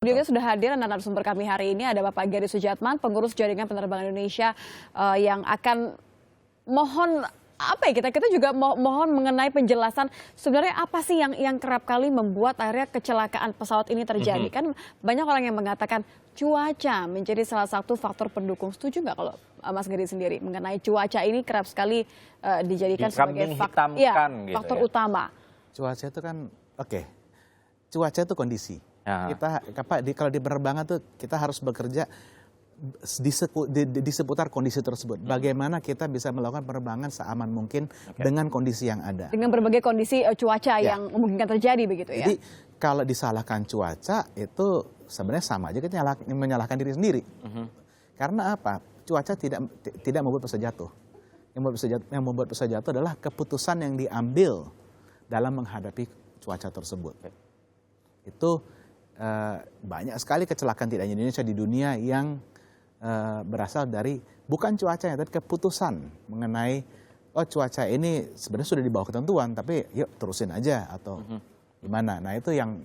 Juga sudah hadir narasumber kami hari ini ada Bapak Gary Sujatman, pengurus Jaringan Penerbangan Indonesia yang akan mohon apa ya kita juga mohon mengenai penjelasan sebenarnya apa sih yang kerap kali membuat akhirnya kecelakaan pesawat ini terjadi. Kan banyak orang yang mengatakan cuaca menjadi salah satu faktor pendukung. Setuju nggak kalau Mas Gary sendiri mengenai cuaca ini kerap sekali dijadikan sebagai faktor utama? Cuaca itu kan cuaca itu kondisi. Kalau di penerbangan tuh kita harus bekerja di seputar kondisi tersebut. Bagaimana kita bisa melakukan penerbangan seaman mungkin dengan kondisi yang ada. Dengan berbagai kondisi cuaca yang memungkinkan terjadi begitu ya. Jadi kalau disalahkan cuaca itu sebenarnya sama aja kita menyalahkan diri sendiri. Karena apa? Cuaca tidak membuat pesawat jatuh. Yang membuat pesawat jatuh adalah keputusan yang diambil dalam menghadapi cuaca tersebut. Itu banyak sekali kecelakaan tidak hanya di Indonesia, di dunia yang berasal dari bukan cuacanya tapi keputusan mengenai cuaca ini sebenarnya sudah di bawah ketentuan tapi yuk terusin aja atau gimana. Nah itu yang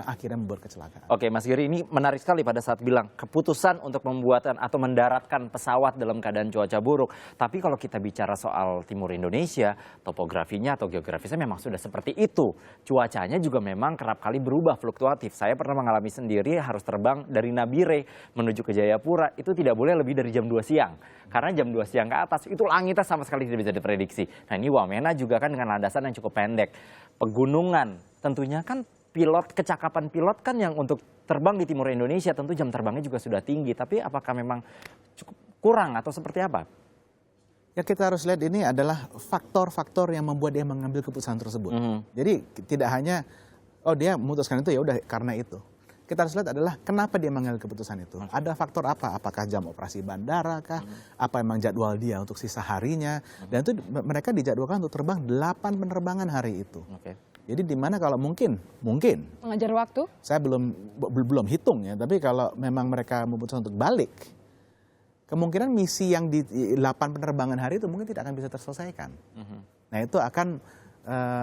akhirnya membuat kecelakaan. Oke Mas Gary, ini menarik sekali pada saat bilang keputusan untuk membuatkan atau mendaratkan pesawat dalam keadaan cuaca buruk. Tapi kalau kita bicara soal timur Indonesia, topografinya atau geografisnya memang sudah seperti itu. Cuacanya juga memang kerap kali berubah fluktuatif. Saya pernah mengalami sendiri harus terbang dari Nabire menuju ke Jayapura. Itu tidak boleh lebih dari jam 2 siang. Karena jam 2 siang ke atas itu langitnya sama sekali tidak bisa diprediksi. Nah ini Wamena juga kan dengan landasan yang cukup pendek. Pegunungan tentunya kan kecakapan pilot kan yang untuk terbang di timur Indonesia tentu jam terbangnya juga sudah tinggi. Tapi apakah memang cukup kurang atau seperti apa? Ya kita harus lihat ini adalah faktor-faktor yang membuat dia mengambil keputusan tersebut. Jadi tidak hanya dia memutuskan itu ya udah karena itu. Kita harus lihat adalah kenapa dia mengambil keputusan itu. Ada faktor apa? Apakah jam operasi bandara kah? Apa memang jadwal dia untuk sisa harinya? Dan itu mereka dijadwalkan untuk terbang 8 penerbangan hari itu. Jadi di mana kalau mungkin mengejar waktu? Saya belum hitung ya, tapi kalau memang mereka memutuskan untuk balik, kemungkinan misi yang di 8 penerbangan hari itu mungkin tidak akan bisa terselesaikan. Nah itu akan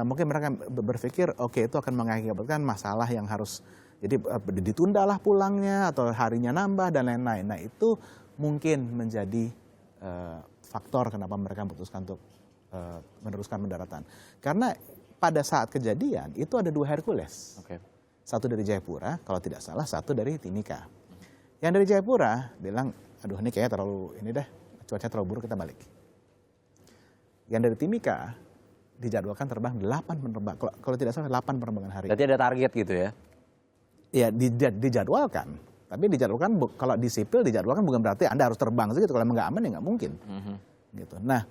mungkin mereka berpikir itu akan mengakibatkan masalah yang harus jadi ditundalah pulangnya atau harinya nambah dan lain-lain. Nah itu mungkin menjadi faktor kenapa mereka memutuskan untuk meneruskan pendaratan. Karena pada saat kejadian itu ada 2 Hercules. Satu dari Jayapura, kalau tidak salah satu dari Timika. Yang dari Jayapura bilang, aduh ini kayaknya cuaca terlalu buruk kita balik. Yang dari Timika dijadwalkan terbang 8 penerbangan, kalau tidak salah 8 penerbangan hari. Berarti ada target gitu ya? Ya dijadwalkan. Tapi dijadwalkan kalau di sipil dijadwalkan bukan berarti Anda harus terbang segitu. Kalau nggak aman ya nggak mungkin. Gitu. Nah,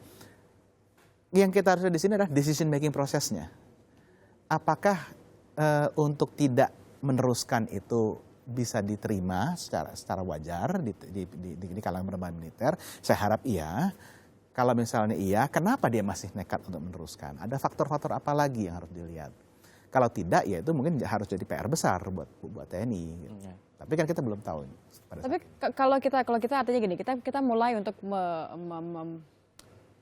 yang kita harus lihat di sini adalah decision making prosesnya. Apakah untuk tidak meneruskan itu bisa diterima secara wajar di kalangan penerbangan militer? Saya harap iya. Kalau misalnya iya, kenapa dia masih nekat untuk meneruskan? Ada faktor-faktor apa lagi yang harus dilihat? Kalau tidak, ya itu mungkin harus jadi PR besar buat TNI. Gitu. Tapi kan kita belum tahu. Tapi kalau kita artinya gini, kita mulai untuk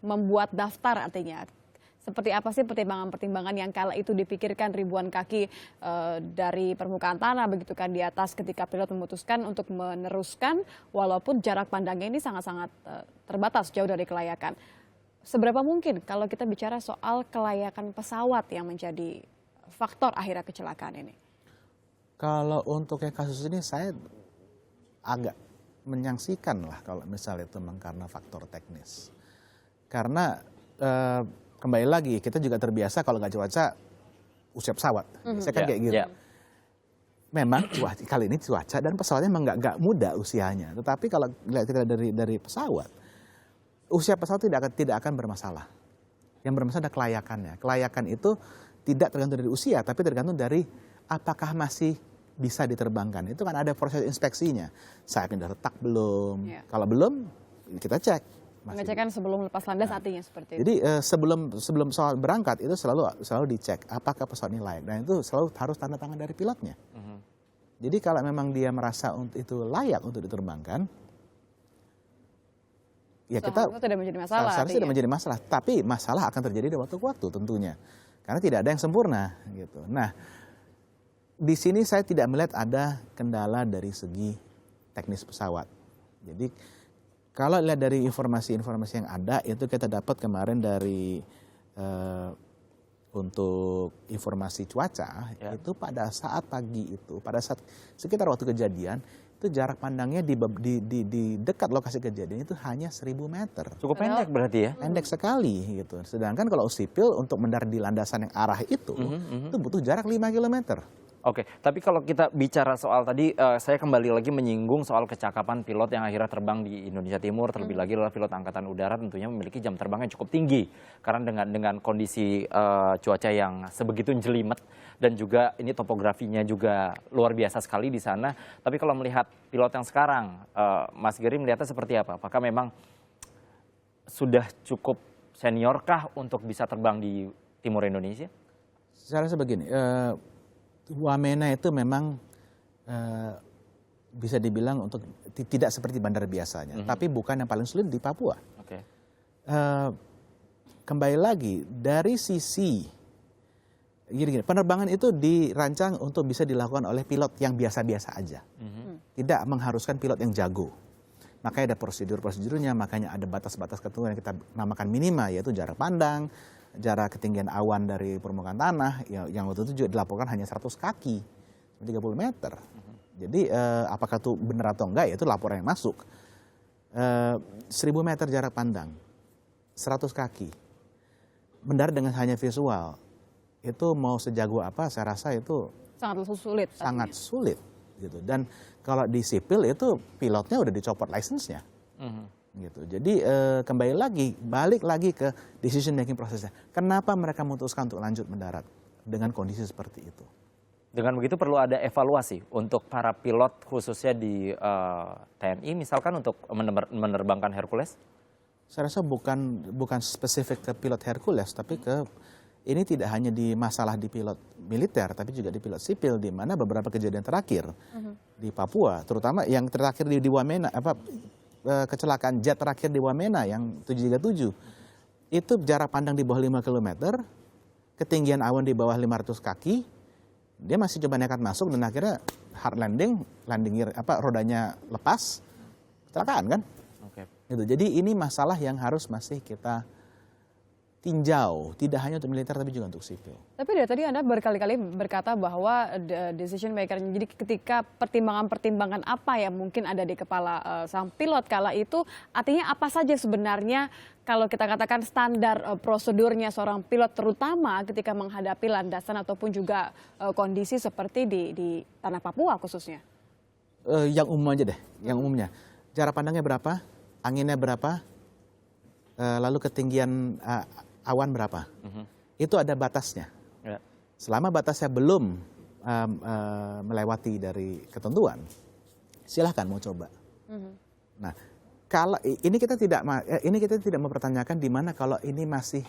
membuat daftar artinya. Seperti apa sih pertimbangan-pertimbangan yang kala itu dipikirkan ribuan kaki dari permukaan tanah begitu kan di atas ketika pilot memutuskan untuk meneruskan walaupun jarak pandangnya ini sangat-sangat terbatas jauh dari kelayakan. Seberapa mungkin kalau kita bicara soal kelayakan pesawat yang menjadi faktor akhirnya kecelakaan ini? Kalau untuk yang kasus ini saya agak menyaksikan lah kalau misalnya itu memang karena faktor teknis. Karena kembali lagi kita juga terbiasa kalau nggak cuaca usia pesawat. Saya kan kayak gitu. Memang kali ini cuaca dan pesawatnya memang nggak muda usianya. Tetapi kalau kita dari pesawat, usia pesawat tidak akan bermasalah. Yang bermasalah adalah kelayakannya. Kelayakan itu tidak tergantung dari usia, tapi tergantung dari apakah masih bisa diterbangkan. Itu kan ada proses inspeksinya. Sayapnya udah retak belum? Kalau belum, kita cek. Pengecekan sebelum lepas landas artinya seperti itu. Jadi sebelum pesawat berangkat itu selalu dicek apakah pesawat ini layak. Dan itu selalu harus tanda tangan dari pilotnya. Jadi kalau memang dia merasa itu layak untuk diterbangkan, ya kita tidak menjadi masalah. Seharusnya tidak menjadi masalah. Tapi masalah akan terjadi di waktu-waktu tentunya. Karena tidak ada yang sempurna gitu. Nah, di sini saya tidak melihat ada kendala dari segi teknis pesawat. Jadi kalau lihat dari informasi-informasi yang ada, itu kita dapat kemarin dari untuk informasi cuaca, itu pada saat pagi itu, pada saat sekitar waktu kejadian, itu jarak pandangnya di dekat lokasi kejadian itu hanya 1.000 meter. Cukup pendek berarti ya? Pendek sekali gitu. Sedangkan kalau sipil untuk mendarat di landasan yang arah itu butuh jarak 5 kilometer. Oke, tapi kalau kita bicara soal tadi, saya kembali lagi menyinggung soal kecakapan pilot yang akhirnya terbang di Indonesia Timur, terlebih lagi adalah pilot Angkatan Udara tentunya memiliki jam terbang yang cukup tinggi. Karena dengan kondisi cuaca yang sebegitu jelimet dan juga ini topografinya juga luar biasa sekali di sana. Tapi kalau melihat pilot yang sekarang, Mas Geri melihatnya seperti apa? Apakah memang sudah cukup seniorkah untuk bisa terbang di Timur Indonesia? Saya rasa begini, Wamena itu memang bisa dibilang untuk tidak seperti bandara biasanya, tapi bukan yang paling sulit di Papua. Oke. Kembali lagi dari sisi gini, penerbangan itu dirancang untuk bisa dilakukan oleh pilot yang biasa-biasa aja, tidak mengharuskan pilot yang jago. Makanya ada prosedurnya, makanya ada batas-batas ketentuan yang kita namakan minima, yaitu jarak pandang, jarak ketinggian awan dari permukaan tanah yang waktu itu juga dilaporkan hanya 100 kaki, 30 meter. Jadi apakah itu benar atau enggak, ya itu laporan yang masuk. 1.000 meter jarak pandang, 100 kaki, mendarat dengan hanya visual, itu mau sejago apa, saya rasa itu sangat sulit gitu. Dan kalau di sipil itu pilotnya udah dicopot license-nya. Gitu. Jadi balik lagi ke decision making prosesnya. Kenapa mereka memutuskan untuk lanjut mendarat dengan kondisi seperti itu? Dengan begitu perlu ada evaluasi untuk para pilot khususnya di TNI misalkan untuk menerbangkan Hercules? Saya rasa bukan spesifik ke pilot Hercules, tapi ini tidak hanya di masalah di pilot militer, tapi juga di pilot sipil, di mana beberapa kejadian terakhir di Papua, terutama yang terakhir di Wamena, kecelakaan jet terakhir di Wamena yang 737, itu jarak pandang di bawah 5 km, ketinggian awan di bawah 500 kaki, dia masih coba nekat masuk dan akhirnya hard landing rodanya lepas, kecelakaan kan? Oke. Gitu. Jadi ini masalah yang harus masih kita tinjau, tidak hanya untuk militer tapi juga untuk sipil. Tapi dari tadi Anda berkali-kali berkata bahwa decision maker, jadi ketika pertimbangan-pertimbangan apa yang mungkin ada di kepala sang pilot kala itu, artinya apa saja sebenarnya kalau kita katakan standar prosedurnya seorang pilot, terutama ketika menghadapi landasan ataupun juga kondisi seperti di tanah Papua khususnya? Yang umum aja deh, yang umumnya. Jarak pandangnya berapa, anginnya berapa, lalu ketinggian awan berapa. Itu ada batasnya. Ya. Selama batasnya belum melewati dari ketentuan, silahkan mau coba. Nah, kalau ini kita tidak mempertanyakan di mana kalau ini masih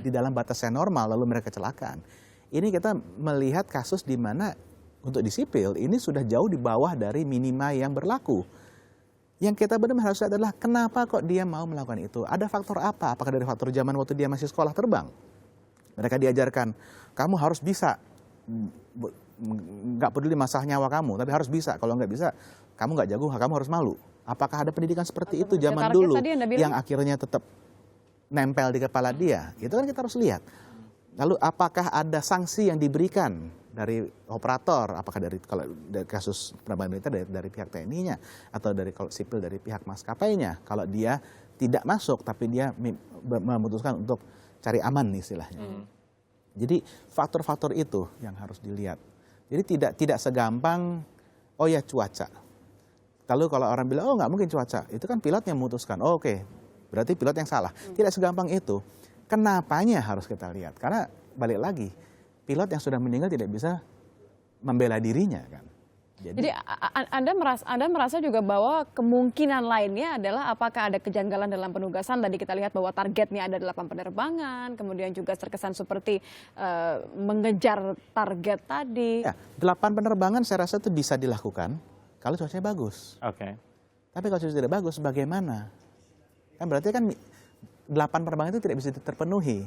di dalam batasnya normal lalu mereka kecelakaan. Ini kita melihat kasus di mana untuk di sipil ini sudah jauh di bawah dari minima yang berlaku. Yang kita benar-benar harus lihat adalah kenapa kok dia mau melakukan itu. Ada faktor apa? Apakah dari faktor zaman waktu dia masih sekolah terbang? Mereka diajarkan, kamu harus bisa, nggak peduli masalah nyawa kamu, tapi harus bisa. Kalau nggak bisa, kamu nggak jago, kamu harus malu. Apakah ada pendidikan seperti itu zaman dulu yang akhirnya tetap nempel di kepala dia? Itu kan kita harus lihat. Lalu apakah ada sanksi yang diberikan dari operator, apakah kalau dari kasus penerbangan militer dari pihak TNI-nya atau dari kalau sipil dari pihak maskapainya, kalau dia tidak masuk tapi dia memutuskan untuk cari aman istilahnya. Jadi faktor-faktor itu yang harus dilihat. Jadi tidak segampang oh ya cuaca. Lalu kalau orang bilang oh nggak mungkin cuaca, itu kan pilot yang memutuskan. Oh, oke, berarti pilot yang salah. Tidak segampang itu. Kenapanya harus kita lihat? Karena balik lagi, pilot yang sudah meninggal tidak bisa membela dirinya kan. Jadi Anda merasa juga bahwa kemungkinan lainnya adalah apakah ada kejanggalan dalam penugasan. Tadi kita lihat bahwa targetnya ada 8 penerbangan, kemudian juga terkesan seperti mengejar target tadi. Ya, 8 penerbangan saya rasa itu bisa dilakukan kalau cuacanya bagus. Oke. Tapi kalau cuaca tidak bagus bagaimana? Kan berarti kan 8 penerbangan itu tidak bisa terpenuhi.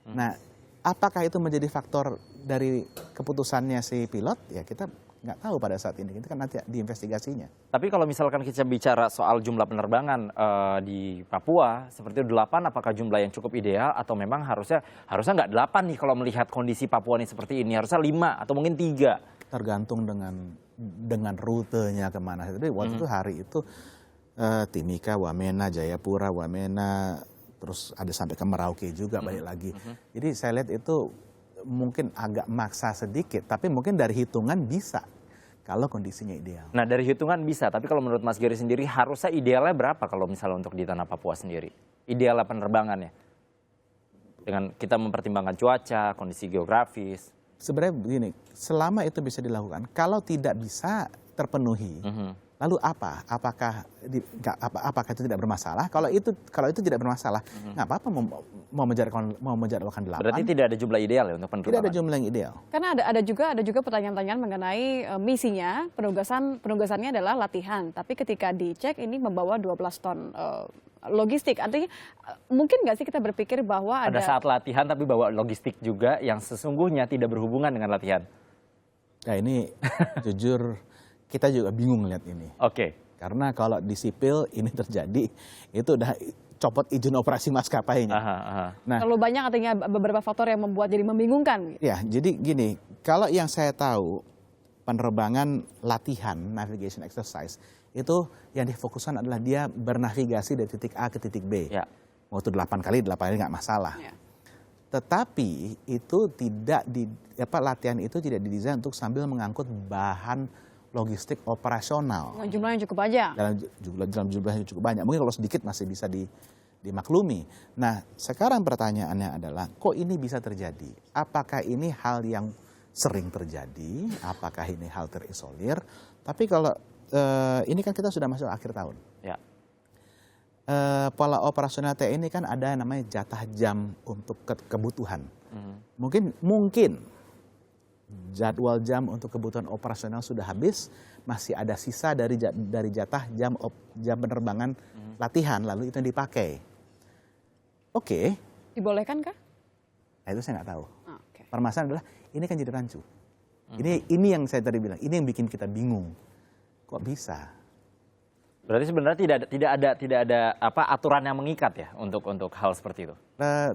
Nah, apakah itu menjadi faktor dari keputusannya si pilot? Ya kita nggak tahu pada saat ini. Itu kan nanti diinvestigasinya. Tapi kalau misalkan kita bicara soal jumlah penerbangan di Papua seperti itu 8, apakah jumlah yang cukup ideal atau memang harusnya nggak 8 nih kalau melihat kondisi Papua ini seperti ini, harusnya 5 atau mungkin 3? Tergantung dengan rutenya kemana. Tapi waktu itu hari itu Timika, Wamena, Jayapura, Wamena, terus ada sampai ke Merauke juga balik lagi. Jadi saya lihat itu mungkin agak maksa sedikit, tapi mungkin dari hitungan bisa kalau kondisinya ideal. Nah dari hitungan bisa, tapi kalau menurut Mas Gary sendiri harusnya idealnya berapa kalau misalnya untuk di tanah Papua sendiri? Idealnya penerbangannya? Dengan kita mempertimbangkan cuaca, kondisi geografis. Sebenarnya begini, selama itu bisa dilakukan, kalau tidak bisa terpenuhi, lalu apa? Apakah itu tidak bermasalah? Kalau itu tidak bermasalah, nggak apa-apa mau menjadwalkan 8. Berarti tidak ada jumlah ideal ya untuk penerbangan? Tidak ada jumlah yang ideal. Karena ada juga pertanyaan-pertanyaan mengenai misinya, penugasannya adalah latihan. Tapi ketika dicek ini membawa 12 ton logistik. Artinya mungkin nggak sih kita berpikir bahwa Pada saat latihan tapi bawa logistik juga yang sesungguhnya tidak berhubungan dengan latihan? Nah ini jujur kita juga bingung lihat ini. Oke. Karena kalau di sipil ini terjadi, itu udah copot izin operasi maskapainya. Nah, terlalu banyak artinya beberapa faktor yang membuat jadi membingungkan. ya, jadi gini, kalau yang saya tahu penerbangan latihan navigation exercise itu yang difokuskan adalah dia bernavigasi dari titik A ke titik B. Ya. Waktu 8 kali nggak masalah. Ya. Tetapi itu latihan itu tidak didesain untuk sambil mengangkut bahan logistik operasional. Dengan jumlah yang cukup banyak. Dalam jumlah yang cukup banyak. Mungkin kalau sedikit masih bisa dimaklumi. Nah, sekarang pertanyaannya adalah, kok ini bisa terjadi? Apakah ini hal yang sering terjadi? Apakah ini hal terisolir? Tapi kalau ini kan kita sudah masuk akhir tahun. Ya. Pola operasional TNI kan ada yang namanya jatah jam untuk kebutuhan. Mungkin jadwal jam untuk kebutuhan operasional sudah habis, masih ada sisa dari jatah jam penerbangan latihan, lalu itu yang dipakai. Oke. Dibolehkan kah? Nah, itu saya nggak tahu. Okay. Permasalahan adalah ini kan jadi rancu. Ini yang saya tadi bilang, ini yang bikin kita bingung. Kok bisa? Berarti sebenarnya tidak ada aturan yang mengikat ya untuk hal seperti itu.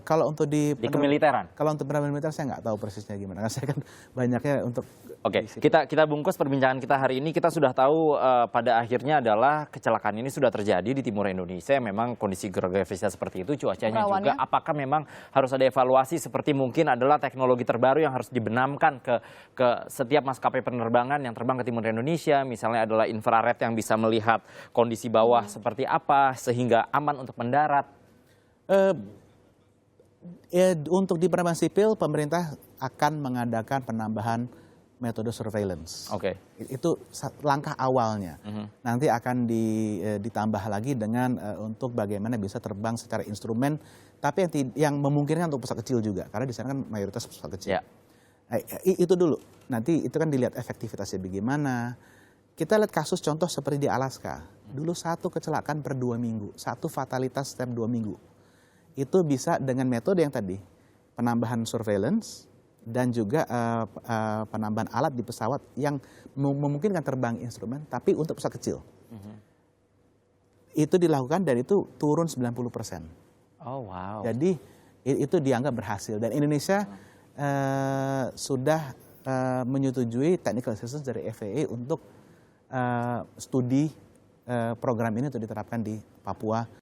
Kalau untuk di kemiliteran. Kalau untuk penerbangan militer saya nggak tahu persisnya gimana. Karena saya kan banyaknya untuk. Oke, kita bungkus perbincangan kita hari ini. Kita sudah tahu pada akhirnya adalah kecelakaan ini sudah terjadi di timur Indonesia. Memang kondisi geografisnya seperti itu, cuacanya juga. Apakah memang harus ada evaluasi seperti mungkin adalah teknologi terbaru yang harus dibenamkan ke setiap maskapai penerbangan yang terbang ke timur Indonesia. Misalnya adalah infrared yang bisa melihat kondisi bawah seperti apa sehingga aman untuk mendarat. Untuk di penerbangan sipil, pemerintah akan mengadakan penambahan metode surveillance. Oke. Itu langkah awalnya. Nanti akan ditambah lagi dengan untuk bagaimana bisa terbang secara instrumen, tapi yang memungkinkan untuk pesawat kecil juga, karena di sana kan mayoritas pesawat kecil. Ya. Itu dulu. Nanti itu kan dilihat efektivitasnya bagaimana. Kita lihat kasus contoh seperti di Alaska. Dulu 1 kecelakaan per 2 minggu, 1 fatalitas setiap 2 minggu. Itu bisa dengan metode yang tadi, penambahan surveillance dan juga penambahan alat di pesawat yang memungkinkan terbang instrumen, tapi untuk pesawat kecil. Itu dilakukan dan itu turun 90%. Oh wow. Jadi itu dianggap berhasil dan Indonesia sudah menyetujui technical assistance dari FAA untuk studi program ini untuk diterapkan di Papua.